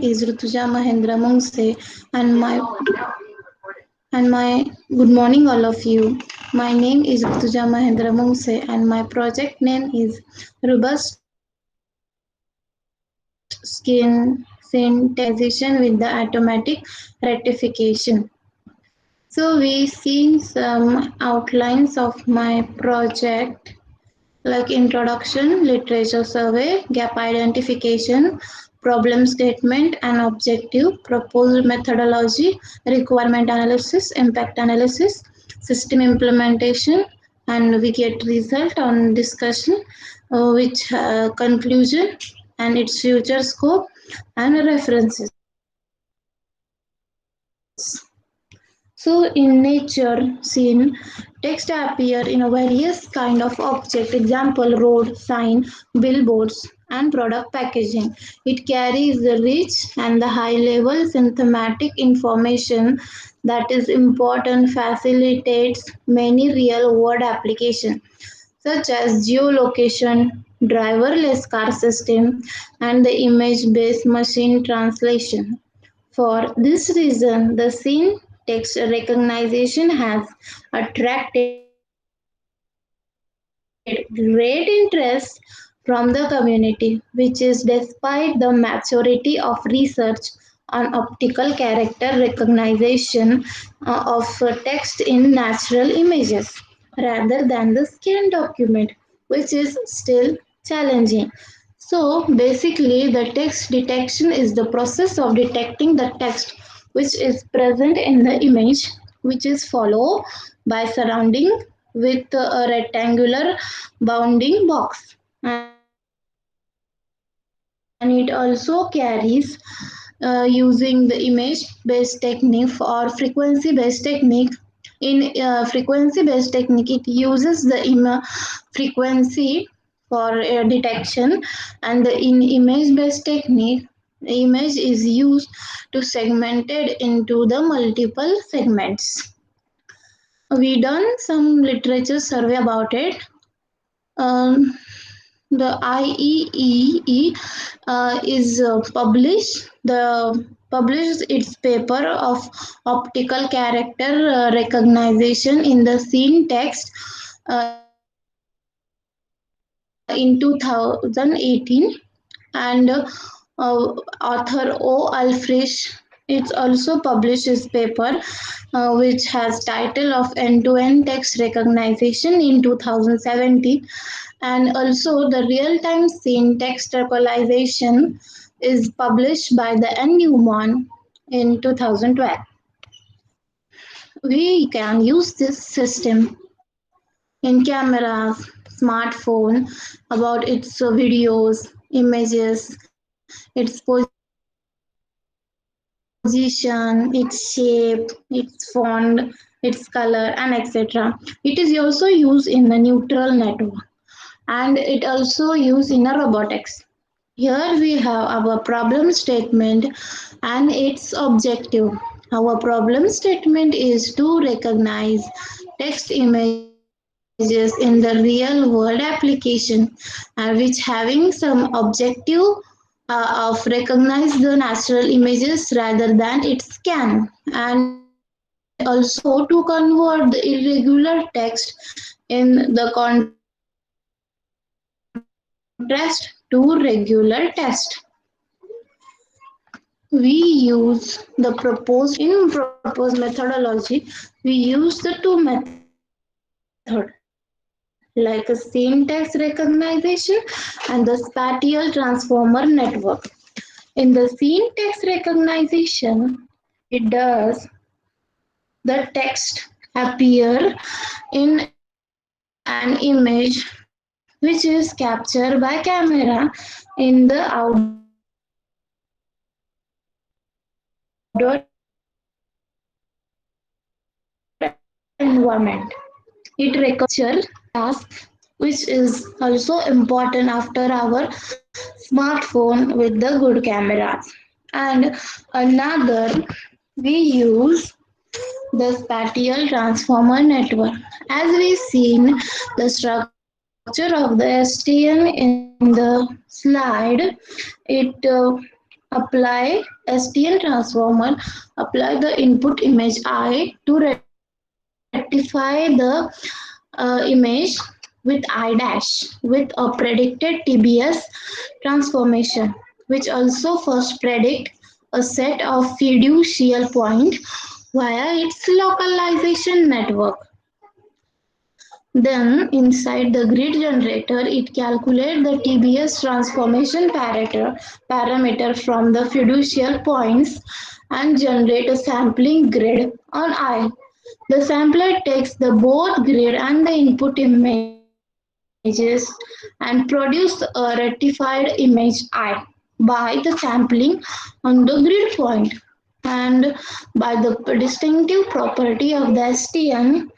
is Hrutuja Mahendra Mungase, and my good morning all of you. My name is Hrutuja Mahendra Mungase, and my project name is Robust Skin Sensitization with the Automatic Rectification. So we seen some outlines of my project like introduction, literature survey, gap identification, problem statement and objective, proposed methodology, requirement analysis, impact analysis, system implementation, and we get result on discussion, which conclusion and its future scope and references. So in nature scene, text appear in a various kind of object, example road, sign, billboards and product packaging. It carries the rich and the high level thematic information that is important, facilitates many real world applications such as geolocation, driverless car system and the image based machine translation. For this reason, the scene text recognition has attracted great interest from the community, which is despite the maturity of research on optical character recognition of text in natural images rather than the scanned document, which is still challenging. So basically, the text detection is the process of detecting the text which is present in the image, which is followed by surrounding with a rectangular bounding box. And it also carries using the image based technique or frequency based technique. In frequency based technique, it uses the frequency for detection, and in image based technique, the image is used to segmented into the multiple segments. We done some literature survey about it. The IEEE is published its paper of optical character recognition in the scene text in 2018, and author O. Alfrisch it also published his paper, which has title of End-to-End Text Recognition in 2017, and also the real-time scene text localization is published by the Newman in 2012. We can use this system in cameras, smartphone, about its videos, images, its position, its shape, its font, its color, and etc. It is also used in the neutral network, and it also used in a robotics. Here we have our problem statement and its objective. Our problem statement is to recognize text images in the real world application, which having some objective of recognize the natural images rather than its scan, and also to convert the irregular text in the contrast to regular text. We use the proposed methodology. We use the two method like a scene text recognition and the spatial transformer network. In the scene text recognition, it does the text appear in an image which is captured by camera in the outdoor environment. It recognizes the picture task, which is also important after our smartphone with the good cameras. And another, we use the spatial transformer network. As we seen the structure of the STM in the slide, it apply STN transformer, apply the input image I to rectify the image with I dash with a predicted TBS transformation, which also first predict a set of fiducial point via its localization network. Then, inside the grid generator, it calculates the TBS transformation parameter from the fiducial points and generate a sampling grid on I. The sampler takes the both grid and the input images and produce a rectified image I by the sampling on the grid point. And by the distinctive property of the STM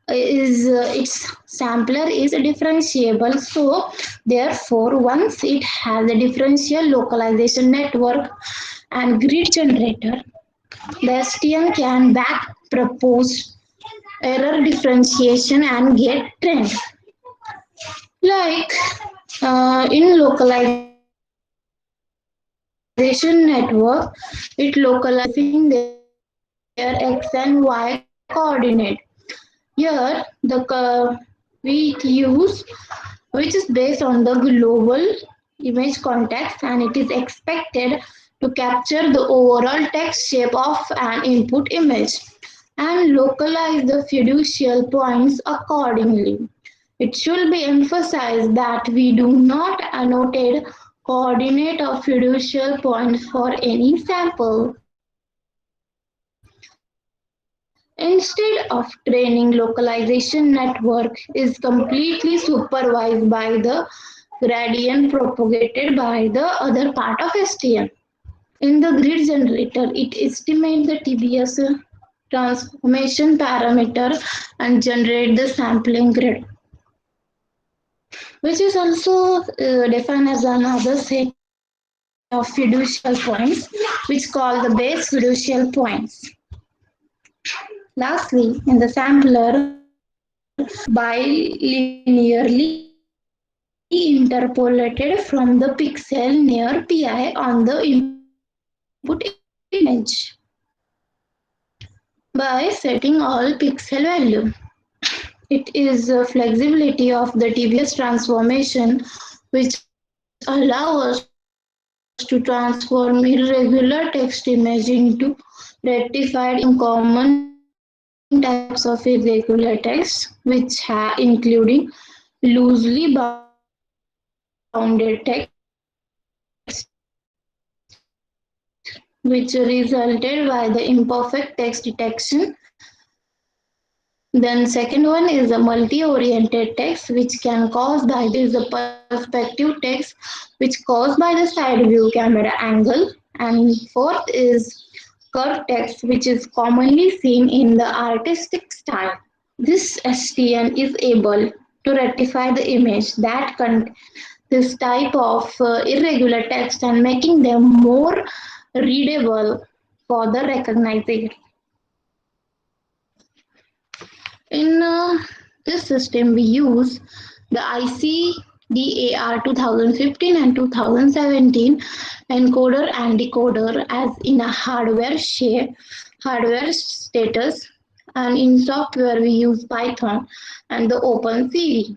is its sampler is differentiable, so therefore once it has a differential localization network and grid generator, the STM can back propose error differentiation and get trend. Like in localization network, it localizes using their x and y coordinate. Here, we use which is based on the global image context, and it is expected to capture the overall text shape of an input image and localize the fiducial points accordingly. It should be emphasized that we do not annotate coordinate or fiducial points for any sample. Instead of training, localization network is completely supervised by the gradient propagated by the other part of STM. In the grid generator, it estimates the TBS transformation parameter and generate the sampling grid, which is also defined as another set of fiducial points, which call the base fiducial points. Lastly, in the sampler, bilinearly interpolated from the pixel near pi on the input image by setting all pixel value. It is the flexibility of the TBS transformation which allow us to transform irregular text image into rectified image by using some common types of irregular text including loosely bounded text, which resulted by the imperfect text detection. Then second one is a multi-oriented text, which can cause the is a perspective text, which caused by the side view camera angle. And fourth is curved text, which is commonly seen in the artistic style. This STN is able to rectify the image that contain this type of irregular text and making them more readable for the recognizer. In this system, we use the ICDAR 2015 and 2017 encoder and decoder as in a hardware status, and in software we use Python and the OpenCV.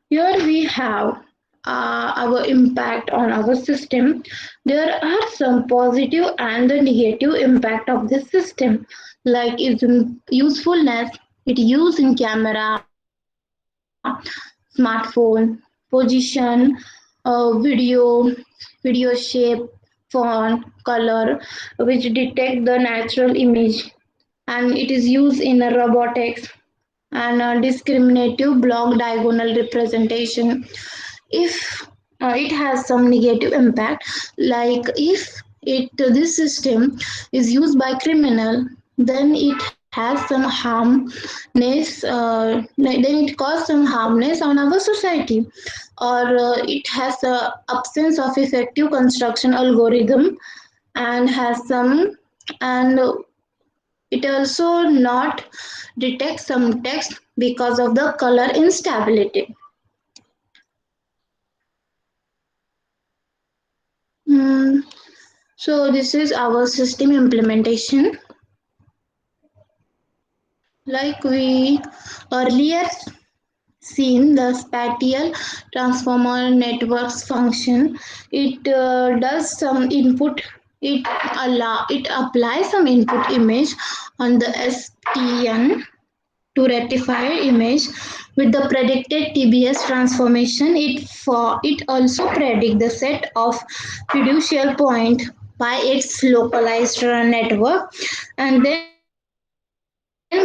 Here we have our impact on our system. There are some positive and the negative impact of this system, like its usefulness. It used in camera, smartphone, position, video shape, font, color, which detect the natural image, and it is used in robotics and discriminative block diagonal representation. If it has some negative impact, like if it this system is used by criminal, then it has some harmness, then it causes some harmness on our society, or it has a absence of effective construction algorithm and has some, and it also not detects some text because of the color instability. So this is our system implementation. Like we earlier seen the spatial transformer networks function. It does some input. It applies some input image on the STN to rectify image with the predicted TBS transformation. It also predict the set of fiducial point by its localized network, and then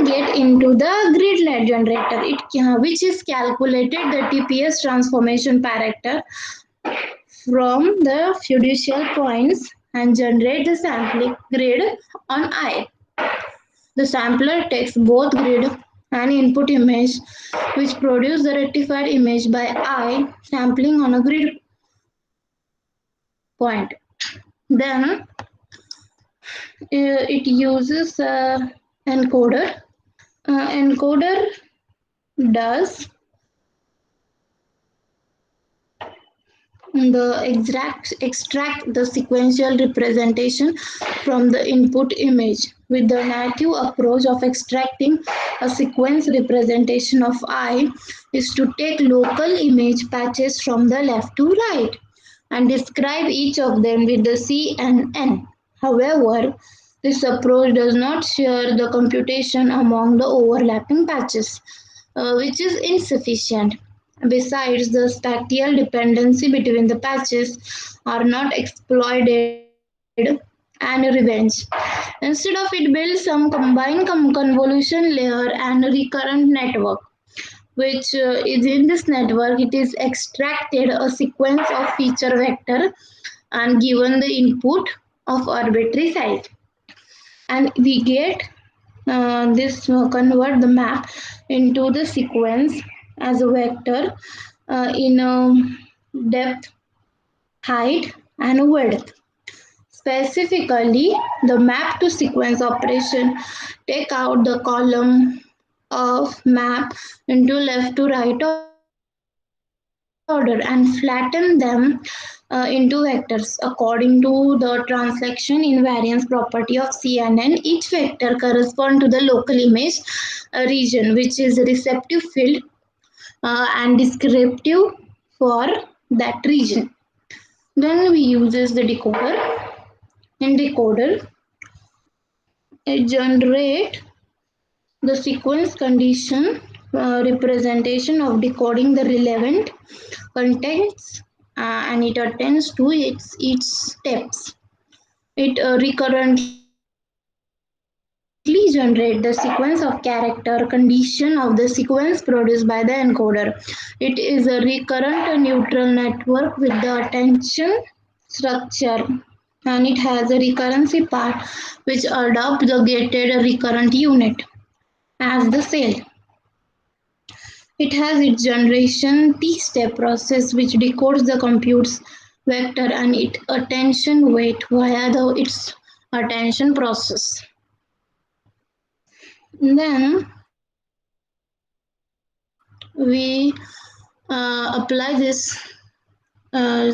get into the gridlet generator, which is calculated the TPS transformation parameter from the fiducial points and generate the sampling grid on I. The sampler takes both grid and input image, which produce the rectified image by I sampling on a grid point. Then it uses a encoder. Encoder does the extract the sequential representation from the input image. With the native approach of extracting a sequence representation of I is to take local image patches from the left to right and describe each of them with the C and N. However, this approach does not share the computation among the overlapping patches, which is insufficient. Besides, the spatial dependency between the patches are not exploited and revenge. Instead of it builds some combined convolution layer and recurrent network, which is in this network, it is extracted a sequence of feature vector and given the input of arbitrary size, and we get this convert the map into the sequence as a vector in depth, height, and width. Specifically, the map to sequence operation take out the column of map into left to right order and flatten them into vectors according to the transaction invariance property of CNN. Each vector corresponds to the local image region, which is receptive field and descriptive for that region. Then we uses the decoder. In decoder, it generate the sequence condition representation of decoding the relevant contents, and it attends to its steps. It recurrently generates the sequence of character condition of the sequence produced by the encoder. It is a recurrent neutral network with the attention structure, and it has a recurrency part which adopt the gated recurrent unit as the cell. It has its generation T-step process which decodes the computes vector and its attention weight via its attention process. Then we apply this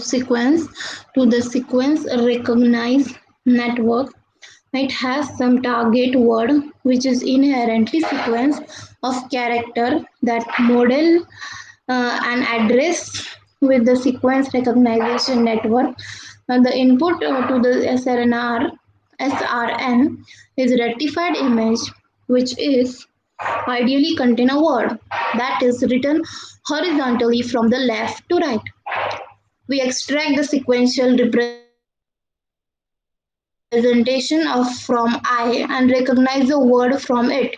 sequence to the sequence recognize network. It has some target word which is inherently sequence of character that model an address with the sequence recognition network. The input to the SRN is rectified image, which is ideally contain a word that is written horizontally from the left to right. We extract the sequential representation of from I and recognize the word from it.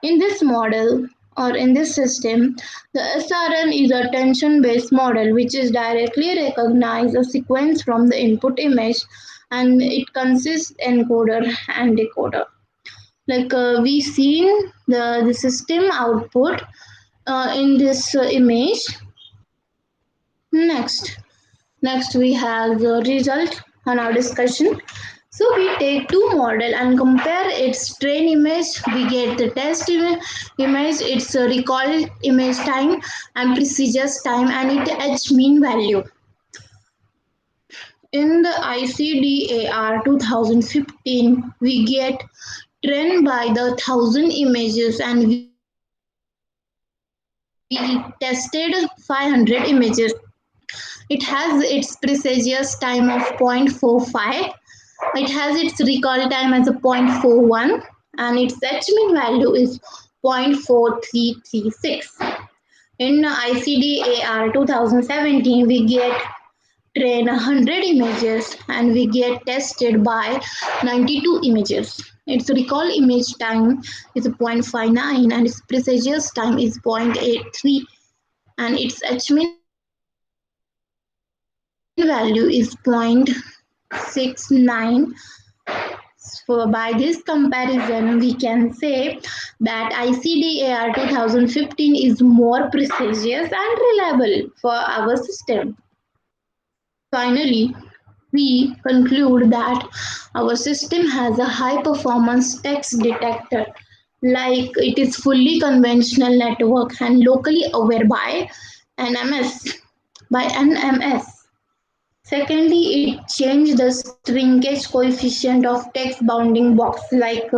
In this model or in this system, the SRN is a tension-based model which is directly recognize a sequence from the input image, and it consists encoder and decoder. Like we seen the system output in this image. Next we have the result on our discussion. So we take two model and compare its train image. We get the test image, its recall image time and procedures time, and its H mean value. In the ICDAR 2015, we get trained by the 1000 images and we tested 500 images. It has its precious time of 0.45. It has its recall time as a 0.41 and its H value is 0.4336. In ICDAR 2017, we get train 100 images and we get tested by 92 images. Its recall image time is 0.59 and its precious time is 0.83 and its H-mean value is 0.69. So by this comparison, we can say that ICDAR 2015 is more precise and reliable for our system. Finally, we conclude that our system has a high performance text detector, like it is fully conventional network and locally aware NMS by NMS. Secondly, it changed the shrinkage coefficient of text bounding box, like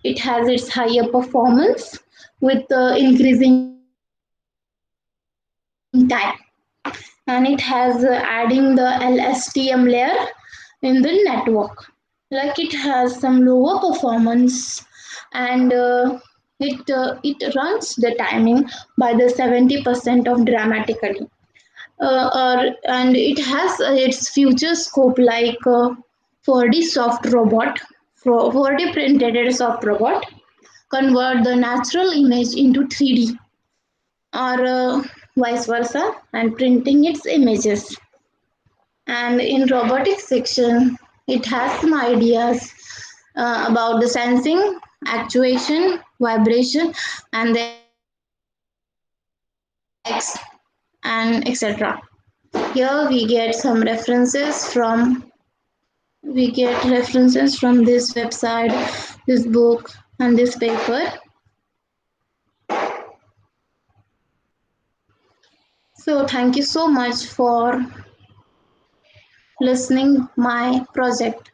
it has its higher performance with increasing time, and it has adding the LSTM layer in the network. Like it has some lower performance, and it runs the timing by the 70% of dramatically. And it has its future scope like 4D soft robot, 4D printed soft robot, convert the natural image into 3D or vice versa, and printing its images. And in robotics section, it has some ideas about the sensing, actuation, vibration, and the X and etc. Here we get references from this website, this book, and this paper. So thank you so much for listening my project.